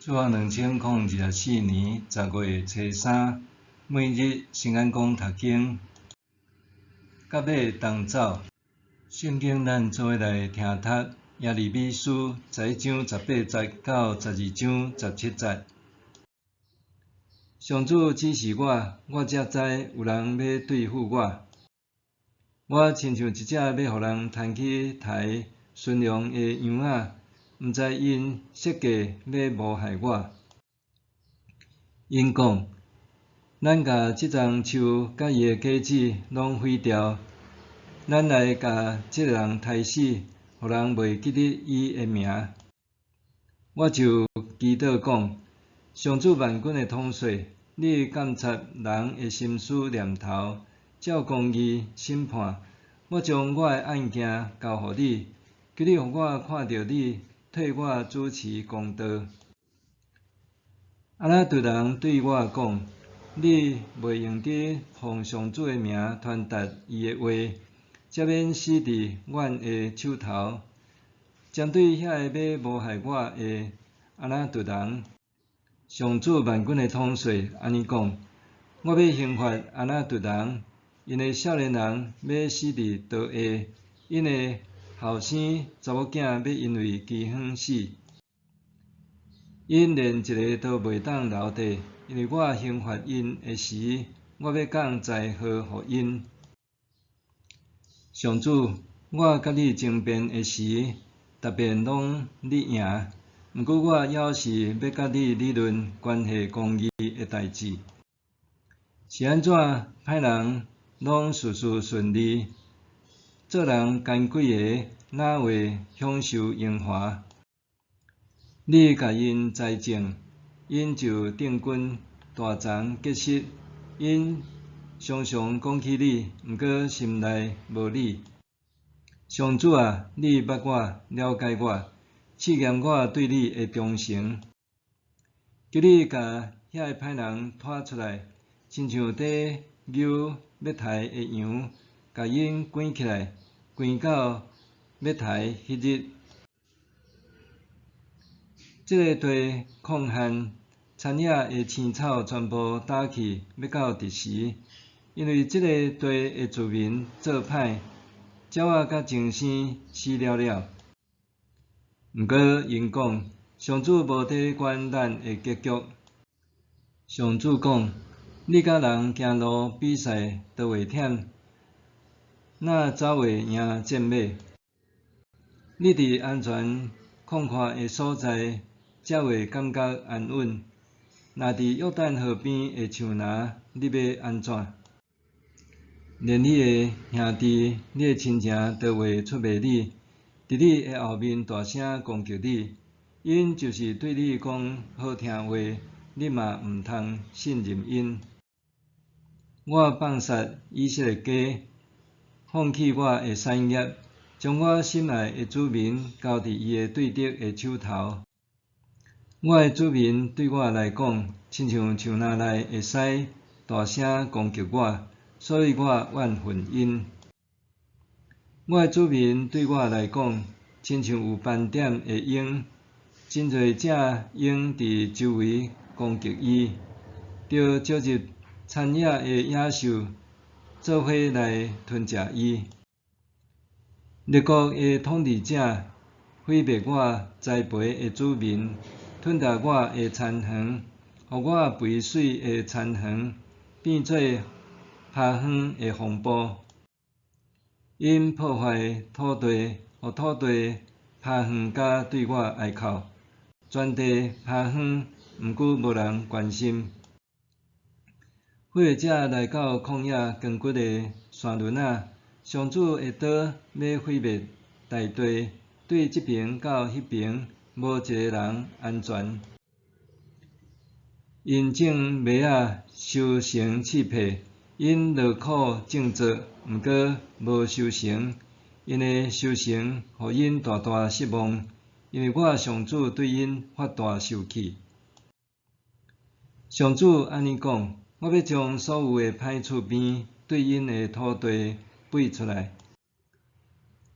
主往2024年10月初3，每日新安讲读经，甲尾同走。圣经咱做伙来听读耶利米书11章18节到12章17节。上主指示我才知有人要对付我。我亲像一只要互人牵去抬驯良的羊仔，毋知因设计要谋害我。因讲，咱甲即丛树甲伊的果子拢毁掉，咱来甲即个人杀死，互人袂记得伊的名。我就祈祷讲，上主万军的统帅，你监察人的心思念头，照公义审判。我将我的案件交予你，求你互我看到你替我主持公道。阿拉突人对我讲：“你袂用得奉上主的名传达伊的话，才免死伫阮的手头。”针对遐个要谋害我的阿拉突人，上主万军的统帅安尼讲：“我要刑罚阿拉突人，因的少年人要死伫刀下，因的后生查某囝要因为饥荒死。因连一个都袂当留地，因为我刑罚因的时，我要降灾祸予因。上主，我甲你争辩的时，逐遍拢你赢。毋过我还是要甲你理论关系公义的代志。是安怎？歹人拢事事顺利，做人奸诡个哪会享受荣华？你甲因裁正，因就定军大肠结实，因常常讲起你，毋过心内无你。上主啊，你捌我，了解我，试验我对你的忠诚。求你甲遐个歹人拖出来，亲像底牛要杀的羊，甲因关起来，关到要杀迄日。即个地旷旱，田野的青草全部打去，要到伫时，因为即个地的居民做歹，鸟仔甲精生死了了。毋过因讲，上主无伫管咱的结局。上主讲，你甲人行路比赛，都会忝，哪走会赢战马？你伫安全旷阔的所在，才会感觉安稳。若伫约旦河边的树林，你要安怎？连你的兄弟、你的亲情都会出卖你，伫你的后面大声攻击你。因就是对你讲好听话，你嘛毋通信任因。我放杀以色列家，放弃我的产业，将我心爱的子民交伫伊的对敌的手头。我的子民对我来讲，亲像树林内的狮，大声攻击我，所以我怨恨因。我的子民对我来讲，亲像有斑点的鹰，真侪只鹰伫周围攻击伊，就招入田野的野兽，做伙来吞食伊。列国的统治者毁灭我栽培的子民，吞食我的田园，互我肥水的田园变做趴荒的荒埔。因破坏土地，互土地趴荒甲对我哀哭，全地趴荒，毋过无人关心。毁灭者来到旷野光骨的山峦仔，上主的刀要毁灭大地，对即边到迄边，无一个人安全。因种麦仔收成刺皮，因劳苦种植，毋过无收成。因的收成，互因大大失望，因为我上主对因发大受气。上主安尼讲：我要将所有的歹厝边对因的土地背出来。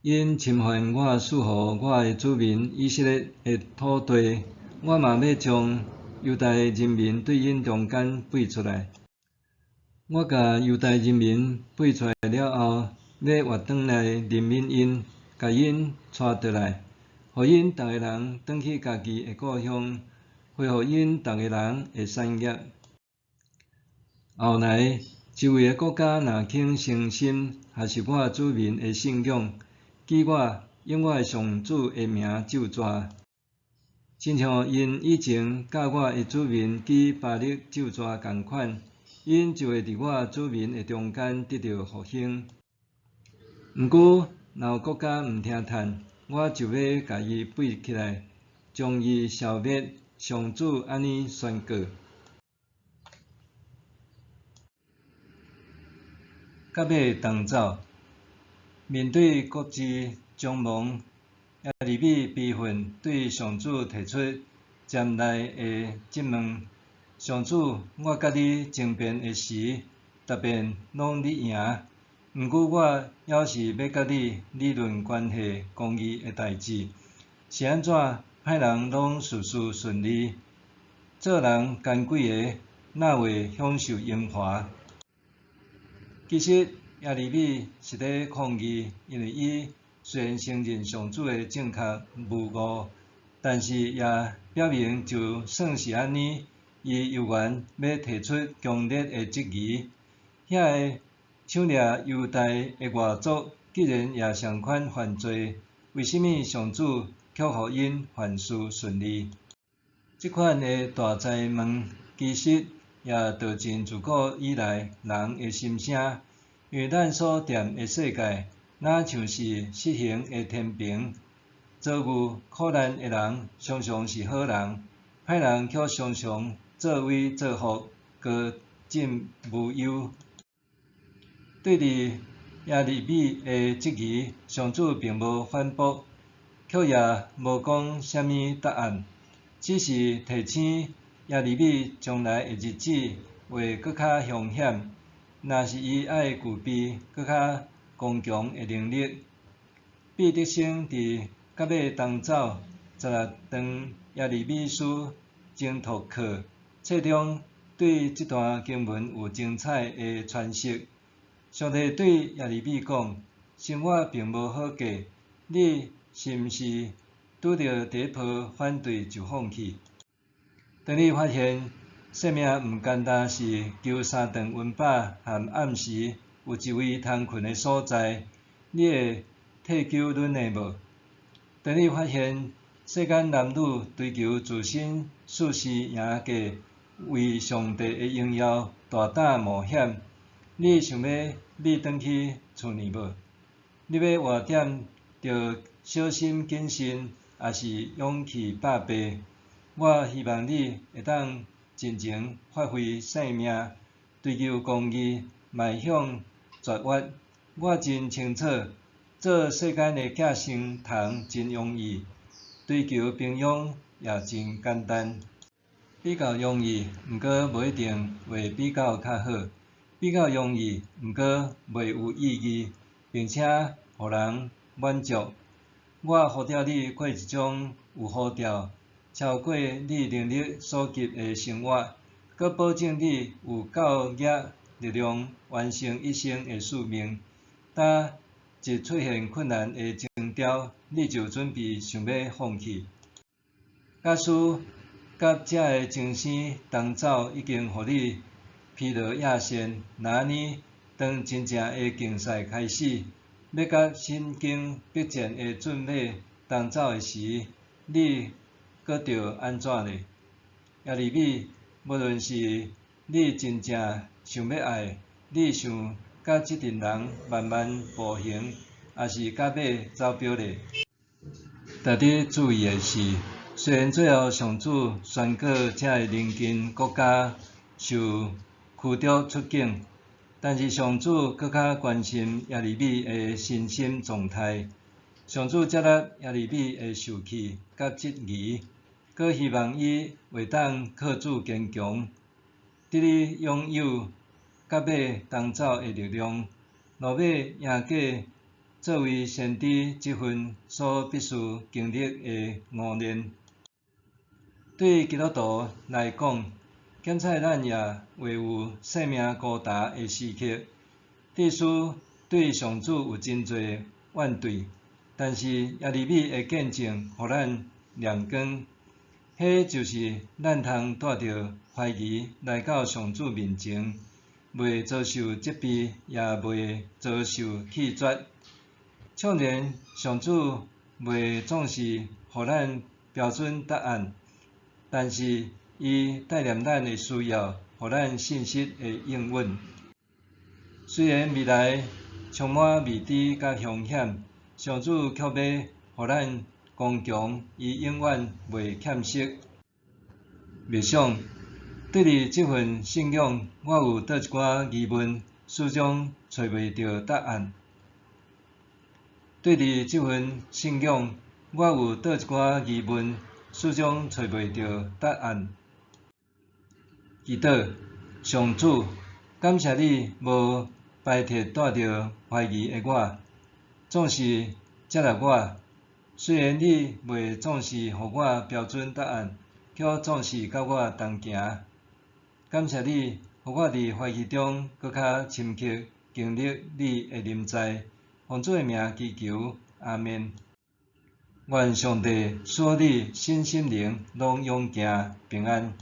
因侵犯我赐予我的子民以色列的土地，我嘛要将犹太人民对因中间背出来。我甲犹太人民背出来了后，要活转来怜悯因，甲因带倒来，互因逐个人转去家己的故乡，恢复因逐个人的产业。后来，周围的国家若肯诚心学习我子民的信仰，记我用我的上主的名咒詛，亲像因以前教我的子民记巴力咒詛共款，因就会伫我子民的中间得到复兴。毋过，若有国家毋听叹，我就要甲伊背起来，将伊消灭。上主安尼宣告。到尾当走，面对国之将亡，耶利米悲愤对上主提出尖利的质问：上主，我甲你争辩的时，逐遍拢你赢，毋过我还是要甲你理论关系公义的代志，是安怎？歹人拢事事顺利，做人奸诡的，哪会享受荣华？其实耶利米是咧抗议，因为伊虽然承认上主的正确无误，但是也表明就算是安尼，伊犹原要提出强烈的质疑。遐个抢掠犹太的外族，既然也同款犯罪，为甚物上主却互因凡事顺利？即款的大哉问，其实也道尽自古以来人的心声。因为咱所踮的世界，若像是失衡的天平，遭遇苦难的人常常是好人，歹人却常常作威作福，高枕无忧。对伫耶利米的质疑，上主并无反驳，却也无讲啥物答案，只是提醒耶利米将来的日子会搁较凶险。若是伊爱具备搁较刚强的能力，毕德生伫到尾当走16章耶利米书精读课册中，对这段经文有精彩的诠释。上帝对耶利米讲：生活并无好过，你是毋是拄到第一波反对就放弃？当你发现生命毋简单是求3顿温饱和暗时有一位通困的所在，你会退休忍耐无？当你发现世间男女追求自身事事赢价，为上帝的荣耀大胆冒险，你想要转转去厝呢无？你要活点着小心谨慎，还是勇气百倍？我希望你会当真情发挥生命，追求公义，迈向绝活。我真清楚，做世间的寄生虫真容易，追求平庸也真简单。比较容易，毋过无一定会比较较好；比较容易，毋过袂有意义，并且互人满足。我呼召你过一种有步调、超过你能力所及的生活，佮保证你有够业力量完成一生的使命。当一出现困难的征兆，你就准备想要放弃。假使甲这个精神同走已经互你疲劳亚线，那安尼，当真正的竞赛开始，要甲身经百战的准马同走的时，你搁着安怎呢？耶利米，无论是你真正想要爱，你想甲这群人慢慢步行，还是到尾走表咧？值得注意的是，虽然最后上主宣告这个邻近国家受驱逐出境，但是上主搁较关心耶利米的身心状态。上主接纳耶利米的受气甲质疑，搁希望伊会当靠主坚强，得以拥有到尾当走的力量，落尾赢过作为先知这份所必须经历的磨练。对基督徒来讲，检测咱也会有生命高达的时刻，即使对上主有真侪怨怼，但是耶利米的见证，互咱亮光。迄就是咱通带着怀疑来到上主面前，袂遭受责备，也袂遭受弃绝。纵然上主袂总是互咱标准答案，但是伊带念咱的需要，互咱信息的应允。虽然未来充满未知甲凶险，上主却要互咱刚强，伊永远袂欠息。默想，对伫即份信仰，我有倒一寡疑问，始终找袂到答案。对伫即份信仰，我有倒一寡疑问，始终找袂到答案。祈祷，上主，感谢你无排斥带着怀疑的我，总是接纳我。虽然你袂总是互我标准答案，却总是甲我同行。感谢你，互我伫怀疑中搁较深刻经历你的临在。奉主的名祈求，阿们。愿上帝赐你身心灵拢永行平安。